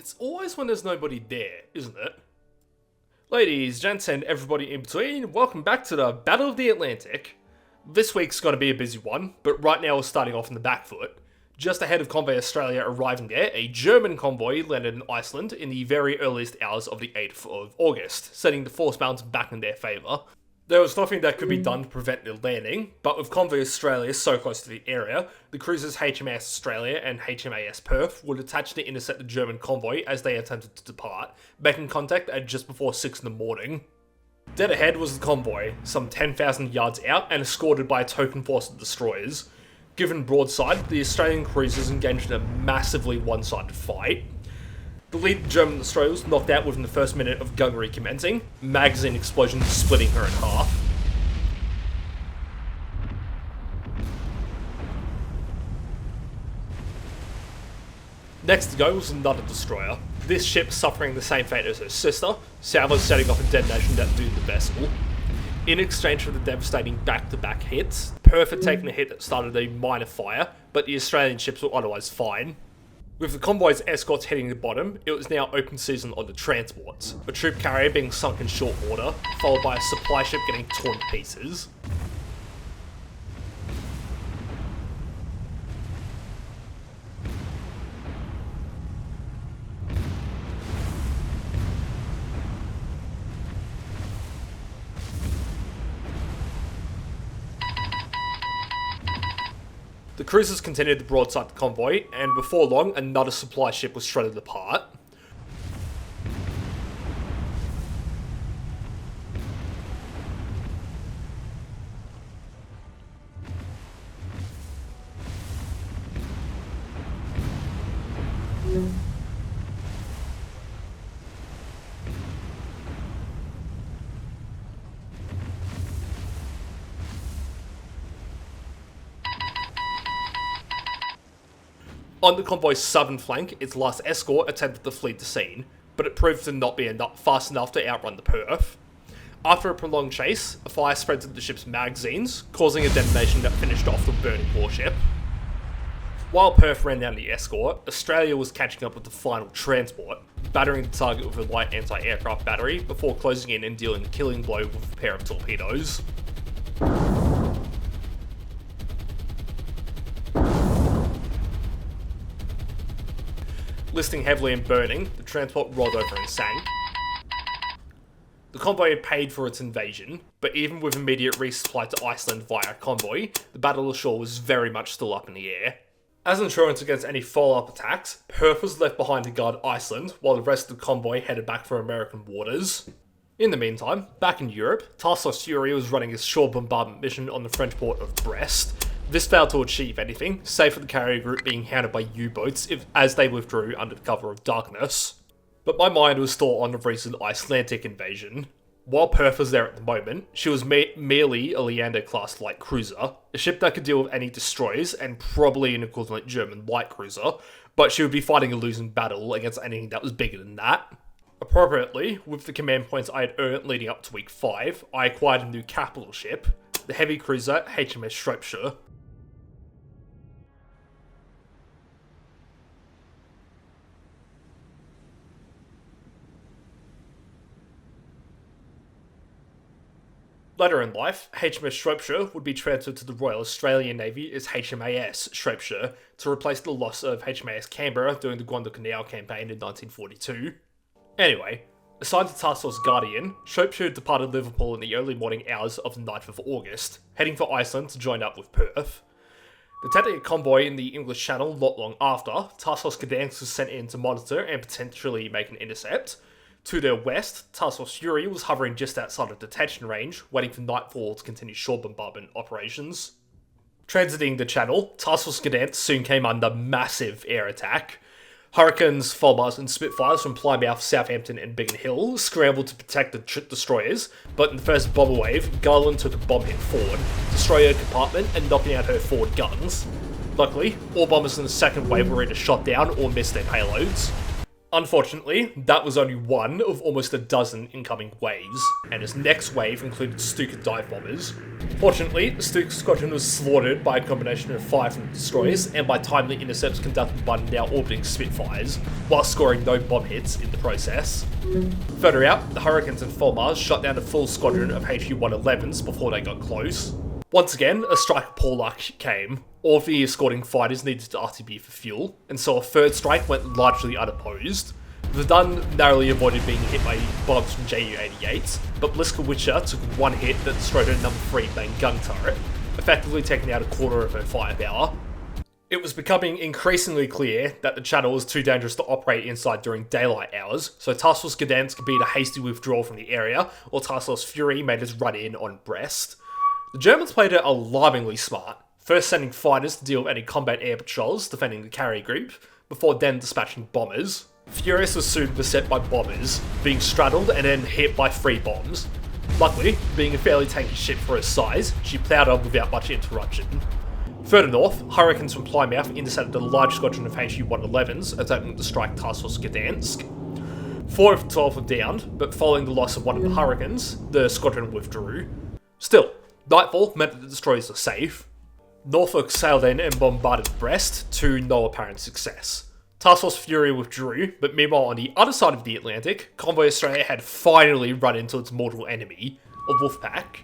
It's always when there's nobody there, isn't it? Ladies, gents, and everybody in between, welcome back to the Battle of the Atlantic. This week's going to be a busy one, but right now we're starting off in the back foot. Just ahead of Convoy Australia arriving there, a German convoy landed in Iceland in the very earliest hours of the 8th of August, setting the force balance back in their favour. There was nothing that could be done to prevent their landing, but with Convoy Australia so close to the area, the cruisers HMAS Australia and HMAS Perth would attach to intercept the German convoy as they attempted to depart, making contact at just before 6 in the morning. Dead ahead was the convoy, some 10,000 yards out and escorted by a token force of destroyers. Given broadside, the Australian cruisers engaged in a massively one-sided fight. The lead German destroyer was knocked out within the first minute of gunnery commencing, magazine explosions splitting her in half. Next to go was another destroyer, this ship suffering the same fate as her sister, salvos setting off a detonation that doomed the vessel. In exchange for the devastating back-to-back hits, Perth had taken a hit that started a minor fire, but the Australian ships were otherwise fine. With the convoy's escorts hitting the bottom, it was now open season on the transports, a troop carrier being sunk in short order, followed by a supply ship getting torn to pieces. The cruisers continued to broadside the convoy, and before long, another supply ship was shredded apart. On the convoy's southern flank, its last escort attempted to flee the scene, but it proved to not be fast enough to outrun the Perth. After a prolonged chase, a fire spread to the ship's magazines, causing a detonation that finished off the burning warship. While Perth ran down the escort, Australia was catching up with the final transport, battering the target with a light anti-aircraft battery before closing in and dealing a killing blow with a pair of torpedoes. Listing heavily and burning, the transport rolled over and sank. The convoy had paid for its invasion, but even with immediate resupply to Iceland via convoy, the battle ashore was very much still up in the air. As insurance against any follow-up attacks, Perth was left behind to guard Iceland, while the rest of the convoy headed back for American waters. In the meantime, back in Europe, Task Force Fury was running its shore bombardment mission on the French port of Brest. This failed to achieve anything, save for the carrier group being hounded by U-boats as they withdrew under the cover of darkness. But my mind was still on the recent Icelandic invasion. While Perth was there at the moment, she was merely a Leander-class light cruiser, a ship that could deal with any destroyers and probably an equivalent German light cruiser, but she would be fighting a losing battle against anything that was bigger than that. Appropriately, with the command points I had earned leading up to week 5, I acquired a new capital ship, the heavy cruiser HMS Shropshire. Later in life, HMS Shropshire would be transferred to the Royal Australian Navy as HMAS Shropshire to replace the loss of HMAS Canberra during the Guadalcanal campaign in 1942. Anyway, assigned to Task Force Guardian, Shropshire departed Liverpool in the early morning hours of the 9th of August, heading for Iceland to join up with Perth. Detecting a convoy in the English Channel not long after, Task Force Gdansk was sent in to monitor and potentially make an intercept. To their west, Task Force Fury was hovering just outside of detection range, waiting for nightfall to continue shore bombardment operations. Transiting the channel, Task Force Gdansk soon came under massive air attack. Hurricanes, Fulmars and Spitfires from Plymouth, Southampton and Biggin Hill scrambled to protect the destroyers, but in the first bomber wave, Garland took a bomb hit forward, destroying her compartment and knocking out her forward guns. Luckily, all bombers in the second wave were either shot down or missed their payloads. Unfortunately, that was only one of almost a dozen incoming waves, and his next wave included Stuka dive bombers. Fortunately, the Stuka squadron was slaughtered by a combination of fire from destroyers and by timely intercepts conducted by now orbiting Spitfires, while scoring no bomb hits in the process. Further out, the Hurricanes and Fulmars shot down a full squadron of HQ-111s before they got close. Once again, a strike of poor luck came. All of the escorting fighters needed to RTB for fuel, and so a third strike went largely unopposed. Verdun narrowly avoided being hit by bombs from Ju-88s, but Bliska Witcher took one hit that destroyed her number 3 main gun turret, effectively taking out a quarter of her firepower. It was becoming increasingly clear that the channel was too dangerous to operate inside during daylight hours, so Task Force Gdansk beat a hasty withdrawal from the area, while Task Force Fury made its run in on Brest. The Germans played it alarmingly smart, first sending fighters to deal with any combat air patrols defending the carrier group, before then dispatching bombers. Furious was soon beset by bombers, being straddled and then hit by 3 bombs. Luckily, being a fairly tanky ship for her size, she ploughed on without much interruption. Further north, Hurricanes from Plymouth intercepted a large squadron of HQ-111s attempting to strike Task Force Gdansk. 4 of the 12 were downed, but following the loss of one of the Hurricanes, the squadron withdrew. Still, nightfall meant that the destroyers were safe. Norfolk sailed in and bombarded Brest to no apparent success. Task Force Fury withdrew, but meanwhile on the other side of the Atlantic, Convoy Australia had finally run into its mortal enemy, a Wolfpack.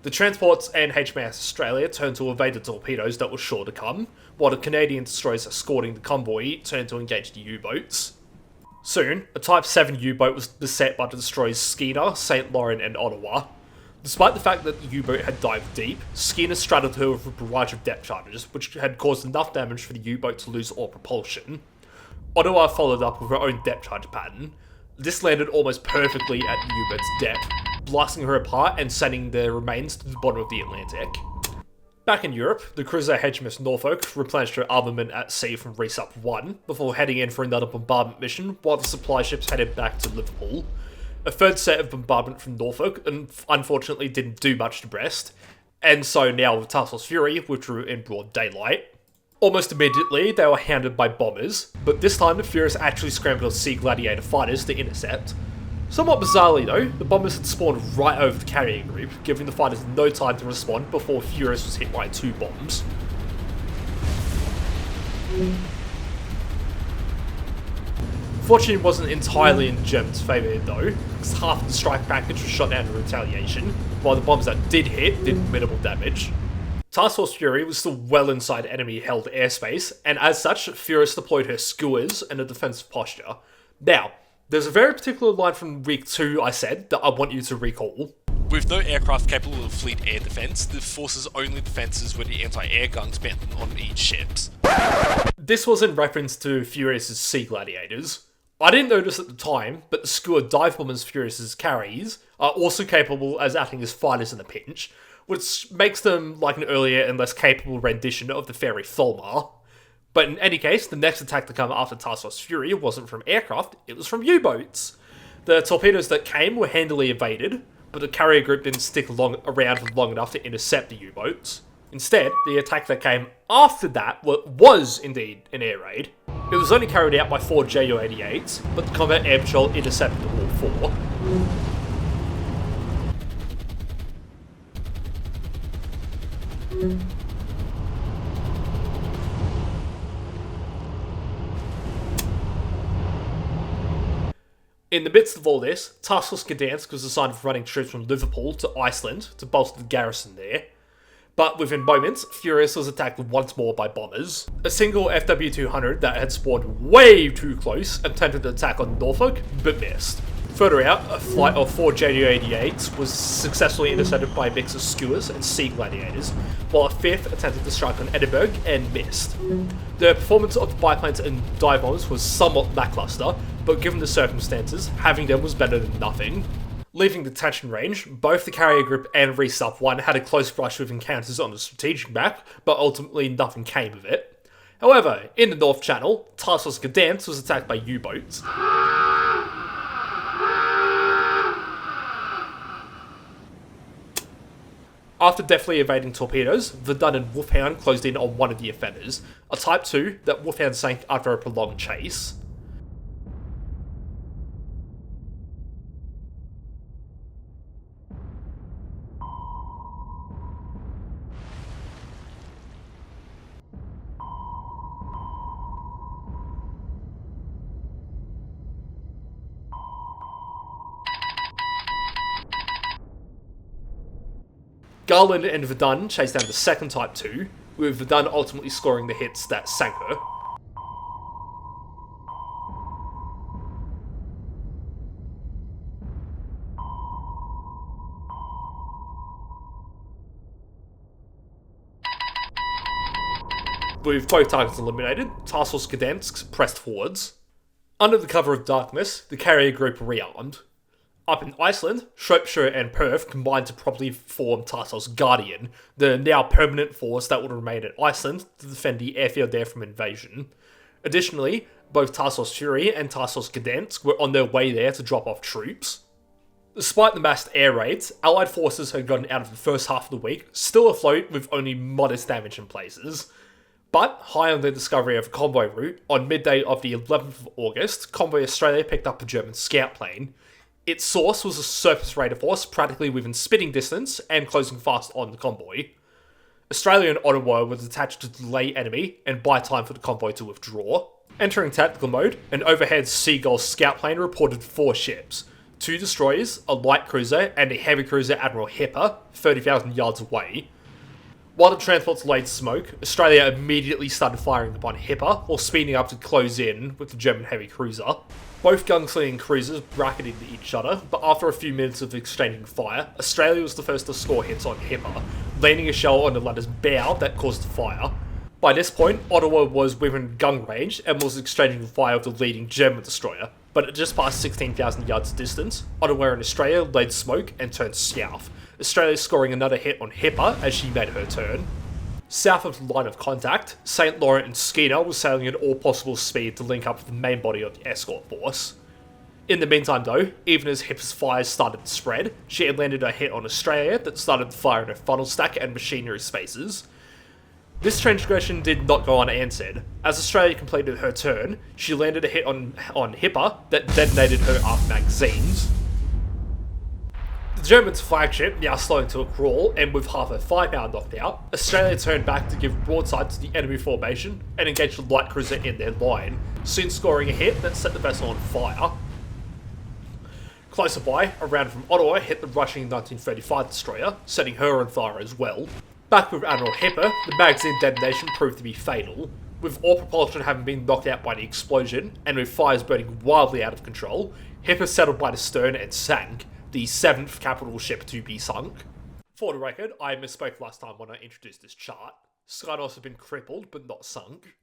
The transports and HMAS Australia turned to evade the torpedoes that were sure to come, while the Canadian destroyers escorting the convoy turned to engage the U-boats. Soon, a Type 7 U-boat was beset by the destroyers Skeena, St. Laurent and Ottawa. Despite the fact that the U-boat had dived deep, Skeena straddled her with a barrage of depth charges, which had caused enough damage for the U-boat to lose all propulsion. Ottawa followed up with her own depth charge pattern. This landed almost perfectly at the U-boat's depth, blasting her apart and sending their remains to the bottom of the Atlantic. Back in Europe, the cruiser HMS Norfolk replenished her armament at sea from Resup 1, before heading in for another bombardment mission, while the supply ships headed back to Liverpool. A third set of bombardment from Norfolk unfortunately didn't do much to Brest, and so now with Task Force Fury withdrew in broad daylight. Almost immediately, they were hounded by bombers, but this time the Furious actually scrambled Sea Gladiator fighters to intercept. Somewhat bizarrely though, the bombers had spawned right over the carrier group, giving the fighters no time to respond before Furious was hit by 2 bombs. Fortune wasn't entirely in the Germans' favour though, because half of the strike package was shot down in retaliation, while the bombs that did hit did minimal damage. Task Force Fury was still well inside enemy-held airspace, and as such, Furious deployed her skewers in a defensive posture. Now, there's a very particular line from Week 2 I said that I want you to recall. With no aircraft capable of fleet air defense, the force's only defenses were the anti-air guns mounted on each ships. This was in reference to Furious's Sea Gladiators. I didn't notice at the time, but the skewer dive bombers Furious's carries are also capable as acting as fighters in a pinch, which makes them like an earlier and less capable rendition of the Fairy Fulmar. But in any case, the next attack to come after Task Force Fury wasn't from aircraft, it was from U-boats. The torpedoes that came were handily evaded, but the carrier group didn't stick around long enough to intercept the U-boats. Instead, the attack that came after that was indeed an air raid. It was only carried out by 4 Ju-88s, but the Combat Air Patrol intercepted all 4. In the midst of all this, Task Force Gdansk was assigned for running troops from Liverpool to Iceland to bolster the garrison there. But within moments, Furious was attacked once more by bombers. A single FW-200 that had spawned way too close attempted an attack on Norfolk, but missed. Further out, a flight of 4 Ju-88s was successfully intercepted by a mix of skewers and Sea Gladiators, while a 5th attempted to strike on Edinburgh and missed. The performance of the biplanes and dive bombers was somewhat lackluster, but given the circumstances, having them was better than nothing. Leaving detection range, both the carrier group and Resup 1 had a close brush with encounters on the strategic map, but ultimately nothing came of it. However, in the North Channel, Task Force Gdansk was attacked by U-boats. After deftly evading torpedoes, Verdun and Wolfhound closed in on one of the offenders, a Type 2 that Wolfhound sank after a prolonged chase. Garland and Verdun chased down the second Type 2, with Verdun ultimately scoring the hits that sank her. With both targets eliminated, Task Force Gdansk pressed forwards. Under the cover of darkness, the carrier group rearmed. Up in Iceland, Shropshire and Perth combined to properly form Task Force Guardian, the now permanent force that would remain at Iceland to defend the airfield there from invasion. Additionally, both Task Force Fury and Task Force Gdansk were on their way there to drop off troops. Despite the massed air raids, Allied forces had gotten out of the first half of the week, still afloat with only modest damage in places. But, high on the discovery of a convoy route, on midday of the 11th of August, Convoy Australia picked up a German scout plane. Its source was a surface radar force practically within spitting distance and closing fast on the convoy. Australia and Ottawa were detached to delay enemy and buy time for the convoy to withdraw. Entering tactical mode, an overhead Seagull scout plane reported 4 ships, 2 destroyers, a light cruiser, and a heavy cruiser Admiral Hipper, 30,000 yards away. While the transports laid smoke, Australia immediately started firing upon Hipper, or speeding up to close in with the German heavy cruiser. Both gunslinging cruisers bracketed each other, but after a few minutes of exchanging fire, Australia was the first to score hits on Hipper, landing a shell on the latter's bow that caused the fire. By this point, Ottawa was within gun range and was exchanging fire with the leading German destroyer, but at just past 16,000 yards distance, Ottawa and Australia laid smoke and turned south, Australia scoring another hit on Hipper as she made her turn. South of the line of contact, St. Laurent and Skeena were sailing at all possible speed to link up with the main body of the escort force. In the meantime though, even as Hipper's fires started to spread, she had landed a hit on Australia that started to fire in her funnel stack and machinery spaces. This transgression did not go unanswered. As Australia completed her turn, she landed a hit on Hipper that detonated her aft magazines. The Germans' flagship now slowing to a crawl, and with half her firepower knocked out, Australia turned back to give broadside to the enemy formation and engaged the light cruiser in their line, soon scoring a hit that set the vessel on fire. Closer by, a round from Ottawa hit the rushing 1935 destroyer, setting her on fire as well. Back with Admiral Hipper, the magazine detonation proved to be fatal. With all propulsion having been knocked out by the explosion, and with fires burning wildly out of control, Hipper settled by the stern and sank, the 7th capital ship to be sunk. For the record, I misspoke last time when I introduced this chart. Skydos have been crippled, but not sunk.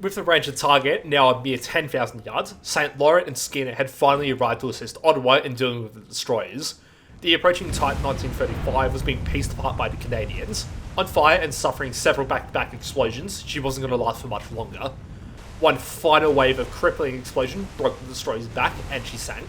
With the range of target now a mere 10,000 yards, St. Laurent and Skinner had finally arrived to assist Ottawa in dealing with the destroyers. The approaching Type 1935 was being pieced apart by the Canadians. On fire and suffering several back-to-back explosions, she wasn't going to last for much longer. One final wave of crippling explosion broke the destroyer's back and she sank.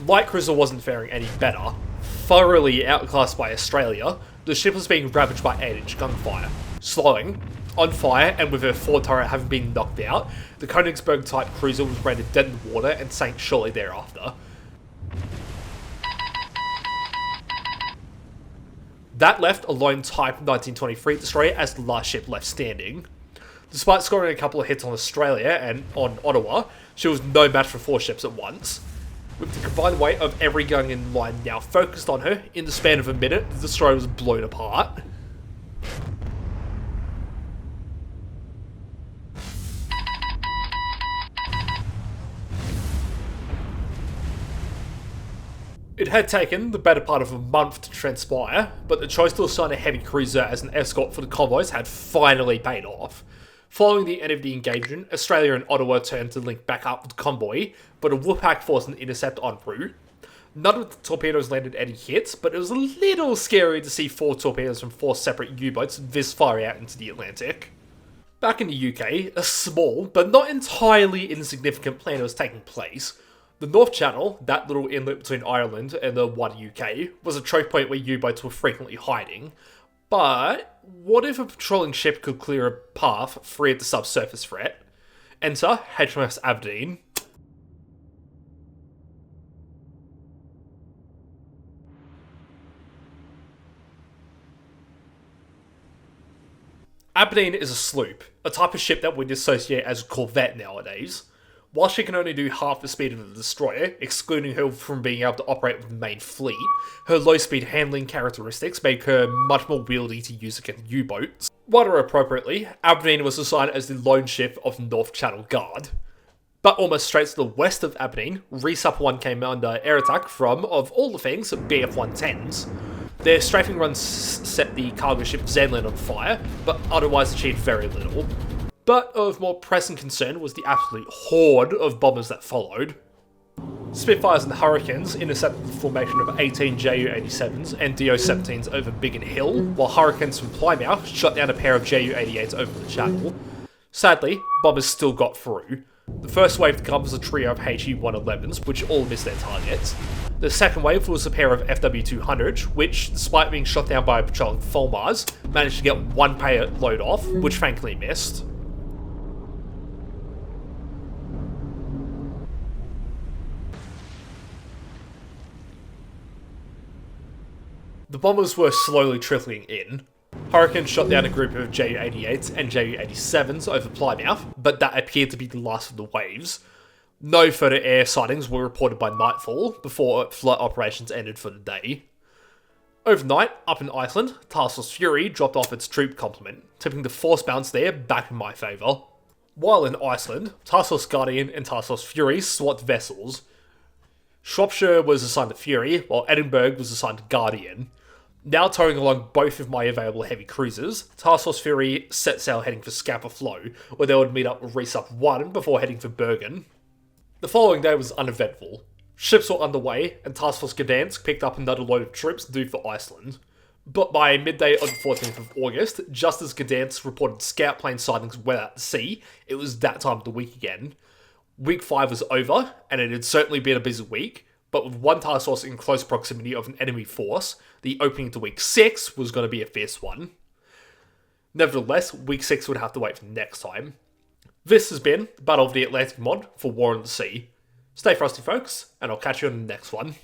Light cruiser wasn't faring any better. Thoroughly outclassed by Australia, the ship was being ravaged by 8-inch gunfire. Slowing, on fire, and with her fore turret having been knocked out, the Königsberg-type cruiser was rendered dead in the water and sank shortly thereafter. That left a lone Type 1923 destroyer as the last ship left standing. Despite scoring a couple of hits on Australia and on Ottawa, she was no match for 4 ships at once. With the combined weight of every gun in line now focused on her, in the span of a minute, the destroyer was blown apart. It had taken the better part of a month to transpire, but the choice to assign a heavy cruiser as an escort for the convoys had finally paid off. Following the end of the engagement, Australia and Ottawa turned to link back up with the convoy, but a Wolfpack forced an intercept en route. None of the torpedoes landed any hits, but it was a little scary to see 4 torpedoes from 4 separate U-boats this far out into the Atlantic. Back in the UK, a small, but not entirely insignificant plan was taking place. The North Channel, that little inlet between Ireland and the wider UK, was a choke point where U-boats were frequently hiding. But what if a patrolling ship could clear a path free of the subsurface threat? Enter HMS Aberdeen. Aberdeen is a sloop, a type of ship that we'd associate as a corvette nowadays. While she can only do half the speed of a destroyer, excluding her from being able to operate with the main fleet, her low-speed handling characteristics make her much more wieldy to use against U-boats. Rather appropriately, Aberdeen was assigned as the lone ship of the North Channel Guard. But almost straight to the west of Aberdeen, Resup 1 came under air attack from, of all the things, BF-110s. Their strafing runs set the cargo ship Zealand on fire, but otherwise achieved very little. But of more pressing concern was the absolute horde of bombers that followed. Spitfires and Hurricanes intercepted the formation of 18 Ju-87s and Do-17s over Biggin Hill, while Hurricanes from Plymouth shot down a pair of Ju-88s over the channel. Sadly, bombers still got through. The first wave to come was a trio of HE-111s, which all missed their targets. The second wave was a pair of FW-200s, which, despite being shot down by a patrolling Fulmars, managed to get one payload off, which thankfully missed. The bombers were slowly trickling in. Hurricane shot down a group of Ju-88s and Ju-87s over Plymouth, but that appeared to be the last of the waves. No further air sightings were reported by nightfall, before flood operations ended for the day. Overnight, up in Iceland, Task Force Fury dropped off its troop complement, tipping the force balance there back in my favour. While in Iceland, Task Force Guardian and Task Force Fury swapped vessels. Shropshire was assigned to Fury, while Edinburgh was assigned to Guardian. Now towing along both of my available heavy cruisers, Task Force Fury set sail heading for Scapa Flow, where they would meet up with Resup 1 before heading for Bergen. The following day was uneventful. Ships were underway, and Task Force Gdansk picked up another load of troops due for Iceland. But by midday on the 14th of August, just as Gdansk reported scout plane sightings well out to sea, it was that time of the week again. Week 5 was over, and it had certainly been a busy week, but with one task force in close proximity of an enemy force, the opening to week 6 was going to be a fierce one. Nevertheless, week 6 would have to wait for next time. This has been Battle of the Atlantic mod for War on the Sea. Stay frosty, folks, and I'll catch you on the next one.